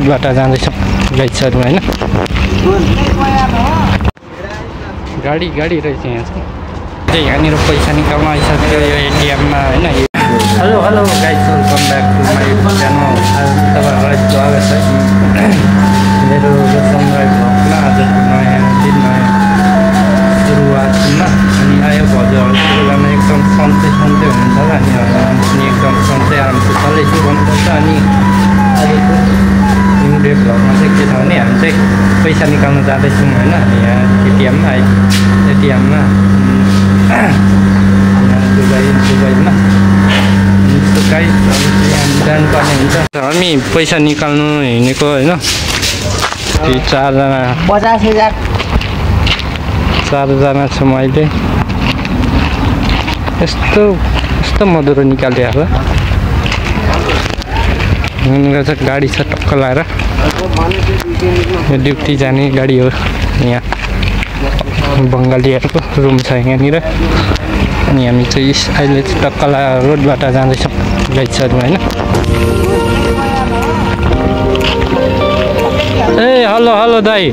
रोडबाट जाँदैछ गाइडहरू हैन गाडी रहेछ यहाँ चाहिँ यहाँनिर पैसा निकाल्न आइसक्यो यो एटिएममा हैन hello guys welcome back to my channel तपाईँहरूलाई स्वागत छ मेरो सनराइज भ्लगमा आज नयाँ दिन नयाँ सुरुवातमा अनि आयो हजुरहरूमा एकदम सन्चै हुनुहुन्छ अनि एकदम सन्चै आरामकुशलै छु भन्नुपर्छ अनि अहिलेको न्यू डे भ्लगमा चाहिँ के छ भने हामी चाहिँ पैसा निकाल्न जाँदैछौँ होइन यहाँ एटिएममा दुबईमा जानुपर्ने हुन्छ हामी पैसा निकाल्नु हिँडेको होइन चारजना 50,000 चारजना छौँ अहिले यस्तो मधुरो निकालिदिएको छ गाडी छ टक्क लाएर यो ड्युटी जाने गाडी हो यहाँ बङ्गालीहरूको रुम छ यहाँनिर अनि हामी चाहिँ अहिले चाहिँ टक्क रोडबाट जाँदैछौँ गाइडहरू होइन ए हेलो दाइ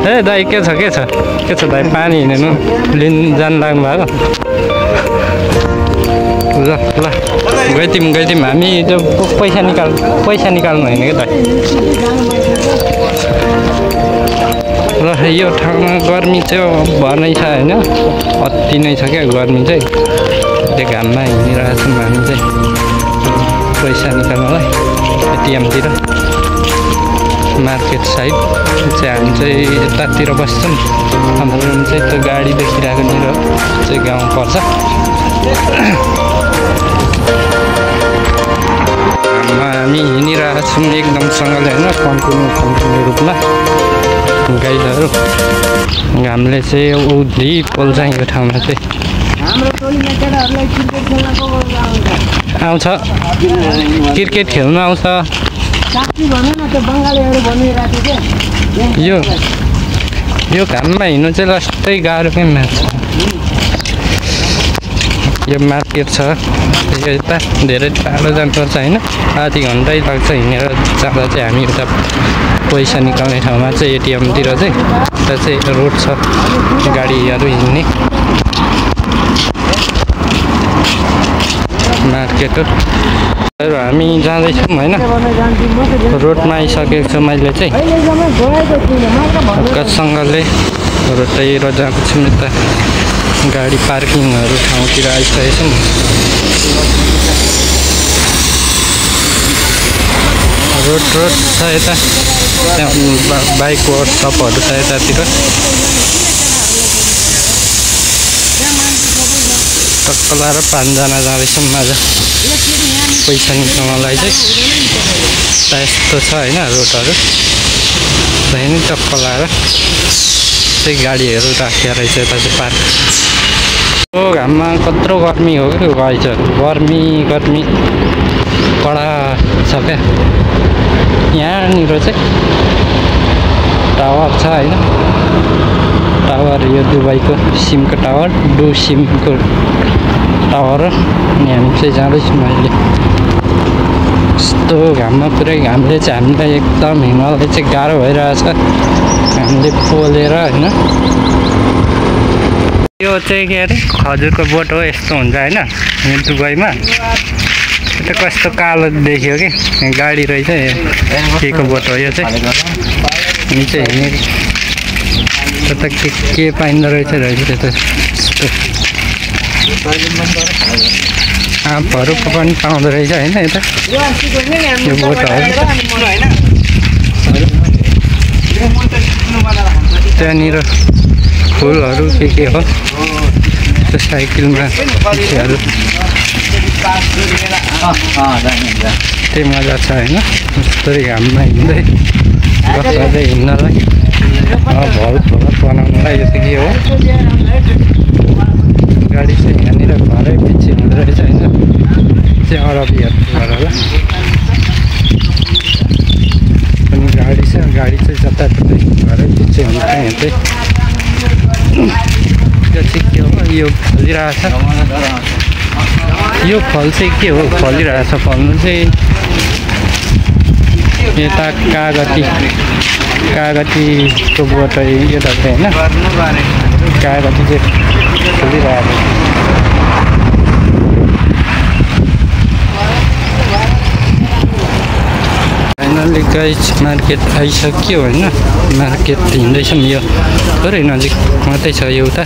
ए दाइ के छ दाइ पानी हिँड्नु लिन जानु लाग्नु भएको ल गइदिउँ हामी त्यो पैसा निकाल्नु होइन क्या दाइ र यो ठाउँमा गर्मी चाहिँ भर्नै छ होइन अति नै छ क्या गर्मी चाहिँ त्यो घाममा हिँडिरहेको छौँ हामी चाहिँ पैसा निकाल्नलाई एटिएमतिर मार्केट साइड चाहिँ हामी चाहिँ यतातिर बस्छौँ हाम्रो रुम चाहिँ त्यो गाडी देखिरहेकोनिर चाहिँ गाउँ पर्छ हामी हिँडिरहेको छौँ एकदमसँगले होइन कन्टिन्यू रूपमा गाइडहरू हामीले चाहिँ औधी पोल्छ यो ठाउँमा चाहिँ आउँछ क्रिकेट खेल्न आउँछ यो घाममा हिँड्नु चाहिँ लास्टै गाह्रो क्या म्याच यो मार्केट छ यो यता धेरै टाढो जानुपर्छ होइन आधी घन्टै लाग्छ हिँडेर जाँदा चाहिँ हामी उता पैसा निकाल्ने ठाउँमा चाहिँ एटिएमतिर चाहिँ उता चाहिँ रोड छ गाडीहरू हिँड्ने मार्केट हो हामी जाँदैछौँ होइन रोडमा आइसकेको छु मैले चाहिँ सँगले रोडतिर जाएको छु यता गाडी पार्किङहरू ठाउँतिर आइसकेको छौँ रोड छ यता त्यहाँ बाइक वर्कसपहरू छ यतातिर टक्क लाएर 5जना जाँदैछौँ आज पैसा निकाल्नलाई चाहिँ यस्तो छ होइन रोडहरू त्यही नै टक्क लाएर चाहिँ गाडीहरू राखेर रहेछ यता चाहिँ पार्क यो घाममा कत्रो गर्मी हो क्या गाइस गर्मी कडा छ क्या यहाँनिर चाहिँ टावर छ होइन टावर यो दुबईको सिमको टावर सिमको टावर हो अनि हामी चाहिँ जाँदैछौँ अहिले यस्तो घाममा पुरै घामले चाहिँ हामीलाई एकदम हिँड्नलाई चाहिँ गाह्रो भइरहेछ हामीले पोलेर होइन यो चाहिँ के अरे खजुरको बोट हो यस्तो हुन्छ होइन यहाँ दुबईमा त्यो कस्तो कालो देखियो कि यहाँ गाडी रहेछ के को बोट हो यो चाहिँ हामी चाहिँ हिँडेको त्यता के पाइँदो रहेछ त्यता आँपहरूको पनि पाउँदो रहेछ होइन यता यो बोटहरू त्यहाँनिर फुलहरू के हो त्यो साइकलमा मान्छेहरू त्यही मजा छ होइन यस्तै घाममा हिँड्दै हिँड्नलाई भल बनाउनलाई यो चाहिँ के हो गाडी चाहिँ यहाँनिर घरै पछि हुँदो रहेछ होइन चाहिँ अरबीहरूको घर होला अनि गाडी चाहिँ जताततै घरै पछि हुन्छ यहाँ चाहिँ यो चाहिँ के हो यो खोलिरहेको छ यो फल चाहिँ के हो फलिरहेछ फल्नु चाहिँ यता कागतीको बोट यता चाहिँ होइन कागती चाहिँ फुलिरहेको फाइनली गाइस मार्केट आइसक्यो होइन मार्केट हिँड्दैछौँ यो थोरै नजिक मात्रै छ यो उता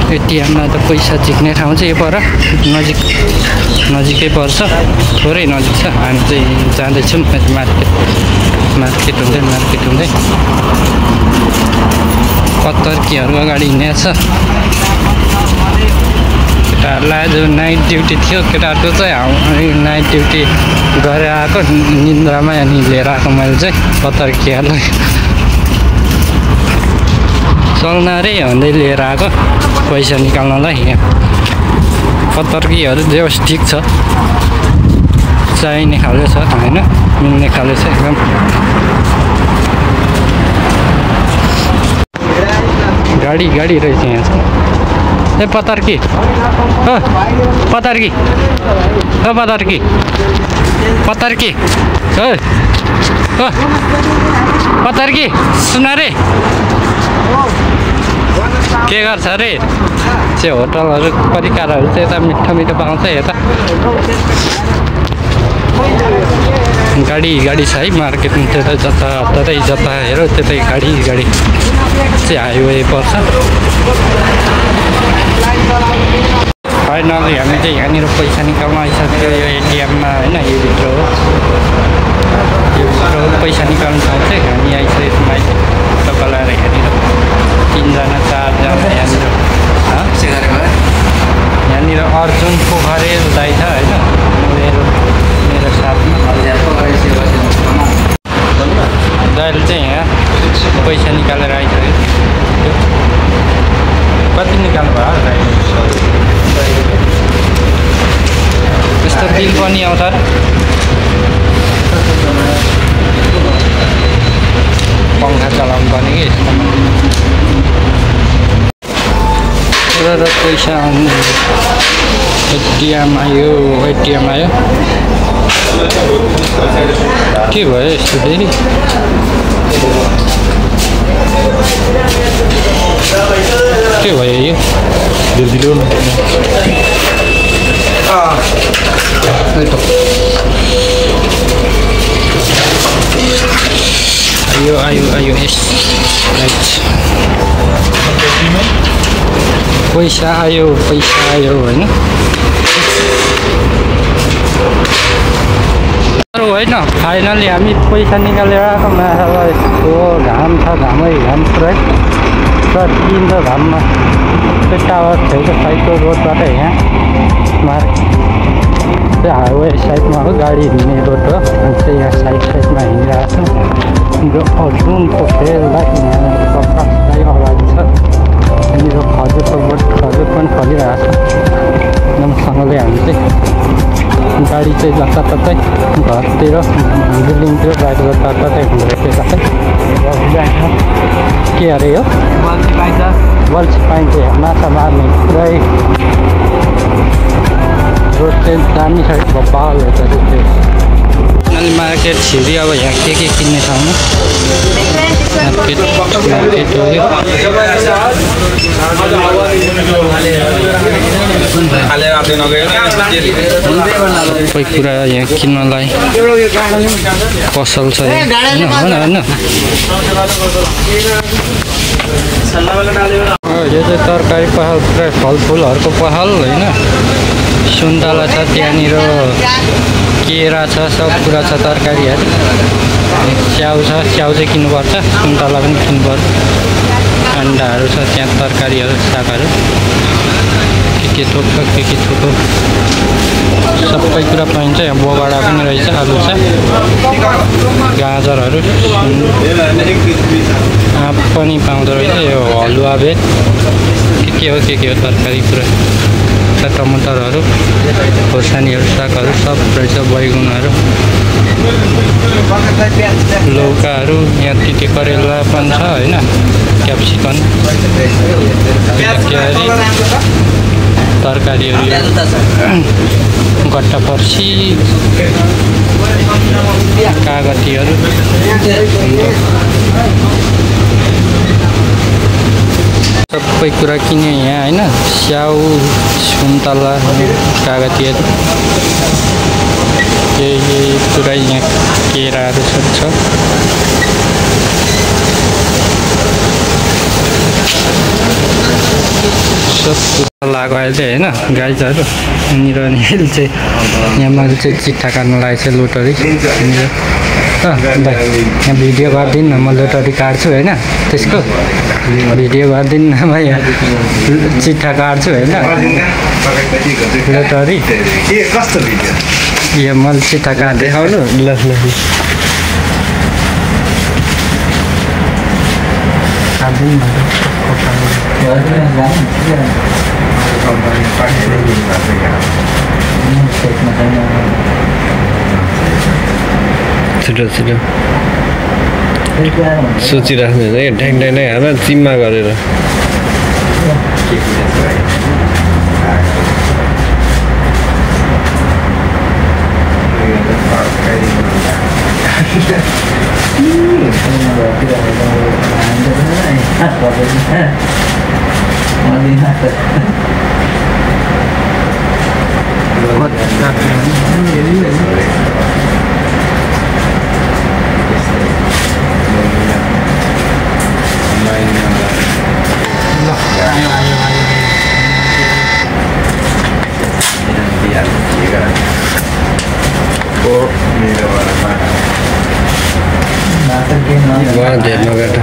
एटिएममा त पैसा झिक्ने ठाउँ चाहिँ यो पर नजिकै पर्छ थोरै नजिक छ हामी चाहिँ जाँदैछौँ मार्केट हुँदै पत्तर्कीहरू अगाडि हिँडेको छ केटाहरूलाई जो नाइट ड्युटी थियो केटाहरूको चाहिँ नाइट ड्युटी गरेर आएको निन्द्रामा अनि लिएर आएको मैले चाहिँ पत्तर्कीहरूलाई चल्न रे भन्दै लिएर आएको पैसा निकाल्नलाई यहाँ पत्तर्कीहरू व्यवस्थित छ चाहिने खाले छ होइन मिल्ने खाले छ एकदम गाडी रहेछ यहाँ चाहिँ ए पत्तर्की पत्तर्की सुन रे के गर्छ रे चाहिँ होटलहरू परिकारहरू चाहिँ यता मिठो पाउँछ यता गाडी छ है मार्केट त्यता जताततै जता हेर त्यतै गाडी चाहिँ हाइवे पर्छ फाइनली हामी चाहिँ यहाँनिर पैसा निकाल्न आइसक्यो यो एटिएममा होइन यो भित्र हो पैसा निकाल्नु ठाउँ चाहिँ हामी आइसकेको तपाईँलाई यहाँनिर 3 जना 4 जना यहाँनिर अर्जुन पोखरेल दाइ छ होइन मेरो साथमा दाइले चाहिँ यहाँ पैसा निकालेर आइसक्यो कति निकाल्नु भयो त्यस्तो बिल पनि आउँछ पङ्खा चलाउनु पर्ने कि र पैसा आउनु एटिएम आयो के भयो यस्तो फेरि के भयो यो आयो यस राइट पैसा आयो होइन होइन फाइनली हामी पैसा निकालेर आएको माछालाई घाम छ घामै घाम पुरै तर किन्छ घाममा त्यो टावर छेउको साइडको रोडबाट यहाँ त्यो हाइवे साइडमा हो गाडी हिँड्ने रोड हो अनि चाहिँ यहाँ साइडमा हिँडिरहेको छ जो अर्जुन पोखरेललाई यहाँ प्रकाशलाई अगाडि छ यहाँनिर खजुर पनि फलिरहेको छ एकदमसँगले हामी चाहिँ गाडी चाहिँ जताततै घरतिर बिल्डिङतिर बाहिर जताततै हुँदोरहेछ के अरे हो बल्छी पाइन्छ माछा मार्ने पुरै रोड चाहिँ दामी छ बब्बाल हुन्छ अनि मार्केट छिरी अब यहाँ के किन्ने ठाउँमा मार्केट हो सबै कुरा यहाँ किन्नलाई पसल छ होइन यो चाहिँ तरकारी पसल पुरा फलफुलहरूको पसल होइन सुन्तला छ त्यहाँनिर केरा छ सब कुरा छ तरकारीहरू च्याउ छ च्याउ चाहिँ किन्नुपर्छ सुन्तला पनि किन्नुपर्छ अन्डाहरू छ त्यहाँ तरकारीहरू सागहरू के थोक के थोक सबै कुरा पाइन्छ यहाँ बोगडा पनि रहेछ आलु छ गाजरहरू आँप पनि पाउँदो रहेछ यो हलुवा बेग के हो तरकारी पुरा टमाटरहरू खोर्सानीहरू सागहरू सब रहेछ बैगुनहरू लौकाहरू यहाँ तिते करेला पनि छ होइन क्याप्सिकम तरकारीहरू गट्टा फर्सी कागतीहरू सबै कुरा किने यहाँ हैन स्याउ सुन्तला कागतीहरू यही पुरै यहाँ केराहरू सब छ सब लाग्यो अहिले हैन गाइजहरू यहाँनिर अनि अहिले चाहिँ यहाँ मैले चाहिँ चिट्ठा काट्न लागेको छ लोटरी भाइ यहाँ भिडियो गरिदिनु न म लोटरी काट्छु होइन त्यसको भिडियो गरिदिनु न भाइ चिट्ठा काट्छु होइन लोटरी यो मैले चिट्ठा काट देखाउनु ल छिटो छिटो सोचिराख्नु है ढ्याङ ढ्याङ हाल चिम्मा गरेर Wah, dia mau kata.